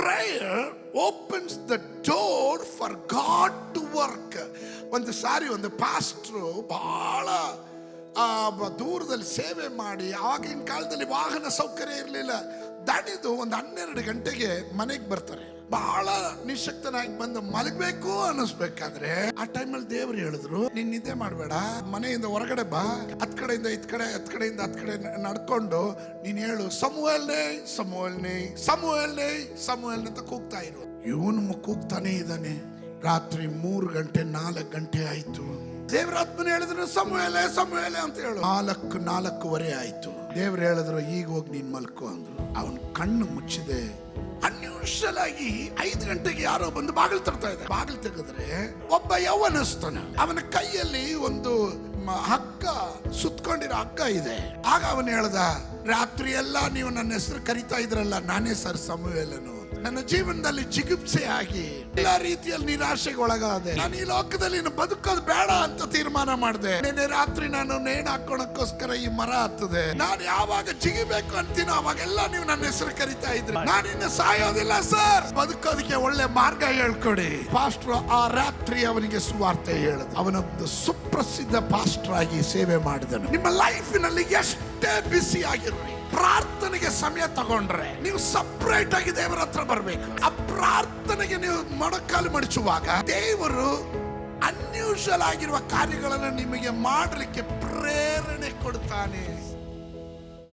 prayer opens the door for God to work. ಒಂದು ಸಾರಿ ಒಂದು pastor ಬಹಳ ದೂರದಲ್ಲಿ ಸೇವೆ ಮಾಡಿ, ಆಗಿನ ಕಾಲದಲ್ಲಿ ವಾಹನ ಸೌಕರ್ಯ ಇರಲಿಲ್ಲ, ದಣಿದು ಒಂದು 12 ಗಂಟೆಗೆ ಮನೆಗೆ ಬರ್ತಾರೆ. ಬಹಳ ನಿಶಕ್ತನಾಗಿ ಬಂದು ಮಲಗಬೇಕು ಅನ್ನಿಸ್ಬೇಕಾದ್ರೆ ಆ ಟೈಮಲ್ಲಿ ದೇವ್ರು ಹೇಳಿದ್ರು, ನೀನ್ ನಿದ್ದೆ ಮಾಡಬೇಡ, ಮನೆಯಿಂದ ಹೊರಗಡೆ ಬಾ, ಹತ್ ಕಡೆಯಿಂದ ಇತ್ ಕಡೆ, ಹತ್ ಕಡೆಯಿಂದ ಹತ್ ಕಡೆ ನಡ್ಕೊಂಡು ನೀನ್ ಹೇಳು, ಸಮುವೇಲ್ನೇ ಸಮುವೇಲ್ನೇ ಸಮುವೇಲ್ನೇ ಸಮುವೇಲ್ನೇ ಅಂತ ಕೂಗ್ತಾ ಇರು. ಇವನು ಕೂಗ್ತಾನೆ ಇದ್ದಾನೆ. ರಾತ್ರಿ 3 ಗಂಟೆ 4 ಗಂಟೆ ಆಯ್ತು. ದೇವರಾತ್ಮನ ಹೇಳಿದ್ರು ಸಮುವೇಲೆ ಸಮುವೇಲೆ ಅಂತ ಹೇಳು. 4:30 ಆಯ್ತು. ದೇವ್ರು ಹೇಳಿದ್ರು, ಈಗ ಹೋಗಿ ನೀನ್ ಮಲ್ಕೋ ಅಂದ್ರು. ಅವನ್ ಕಣ್ಣು ಮುಚ್ಚಿದೆ. ಅನ್ಯೂಶಲ್ ಆಗಿ 5 ಗಂಟೆಗೆ ಯಾರೋ ಬಂದು ಬಾಗಿಲು ತರ್ತಾ ಇದ್ದಾರೆ. ಬಾಗಿಲು ತೆಗೆದ್ರೆ ಒಬ್ಬ ಯೌವನಸ್ಥನ, ಅವನ ಕೈಯಲ್ಲಿ ಒಂದು ಹಗ್ಗ, ಸುತ್ಕೊಂಡಿರೋ ಹಗ್ಗ ಇದೆ. ಆಗ ಅವನು ಹೇಳ್ದ, ರಾತ್ರಿ ಎಲ್ಲ ನೀವು ನನ್ನ ಹೆಸರು ಕರಿತಾ ಇದ್ರಲ್ಲ, ನಾನೇ ಸರ್ ಸಮುವೇಲನು. ನನ್ನ ಜೀವನದಲ್ಲಿ ಜಿಗುಪ್ಸೆ ಆಗಿ ಎಲ್ಲ ರೀತಿಯಲ್ಲಿ ನಿರಾಶೆಗೆ ಒಳಗಾದೆ. ನಾನು ಈ ಲೋಕದಲ್ಲಿ ಬದುಕೋದು ಬೇಡ ಅಂತ ತೀರ್ಮಾನ ಮಾಡಿದೆ. ನಿನ್ನೆ ರಾತ್ರಿ ನಾನು ನೇಣು ಹಾಕೋಣಕ್ಕೋಸ್ಕರ ಈ ಮರ ಹತ್ತದೆ. ನಾನು ಯಾವಾಗ ಜಿಗಿಬೇಕು ಅಂತೀನೋ ಅವಾಗೆಲ್ಲ ನೀವು ನನ್ನ ಹೆಸರು ಕರಿತಾ ಇದ್ರಿ. ನಾನು ಇನ್ನು ಸಾಯೋದಿಲ್ಲ ಸರ್, ಬದುಕೋದಕ್ಕೆ ಒಳ್ಳೆ ಮಾರ್ಗ ಹೇಳ್ಕೊಡಿ. ಪಾಸ್ಟರ್ ಆ ರಾತ್ರಿ ಅವನಿಗೆ ಸುವಾರ್ತೆ ಹೇಳಿದ. ಅವನೊಂದು ಸುಪ್ರಸಿದ್ಧ ಪಾಸ್ಟರ್ ಆಗಿ ಸೇವೆ ಮಾಡಿದನು. ನಿಮ್ಮ ಲೈಫಿನಲ್ಲಿ ಎಷ್ಟೇ ಬಿಸಿ ಆಗಿರ್ರಿ, ಪ್ರಾರ್ಥನೆಗೆ ಸಮಯ ತಗೊಂಡ್ರೆ ನೀವು ಸಪರೇಟ್ ಆಗಿ ದೇವರ ಹತ್ರ ಬರ್ಬೇಕು. ಆ ಪ್ರಾರ್ಥನೆಗೆ ನೀವು ಮೊಣಕಾಲು ಮಡಚುವಾಗ ದೇವರು ಅನ್ಯೂಶಲ್ ಆಗಿರುವ ಕಾರ್ಯಗಳನ್ನು ನಿಮಗೆ ಮಾಡಲಿಕ್ಕೆ ಪ್ರೇರಣೆ ಕೊಡ್ತಾನೆ.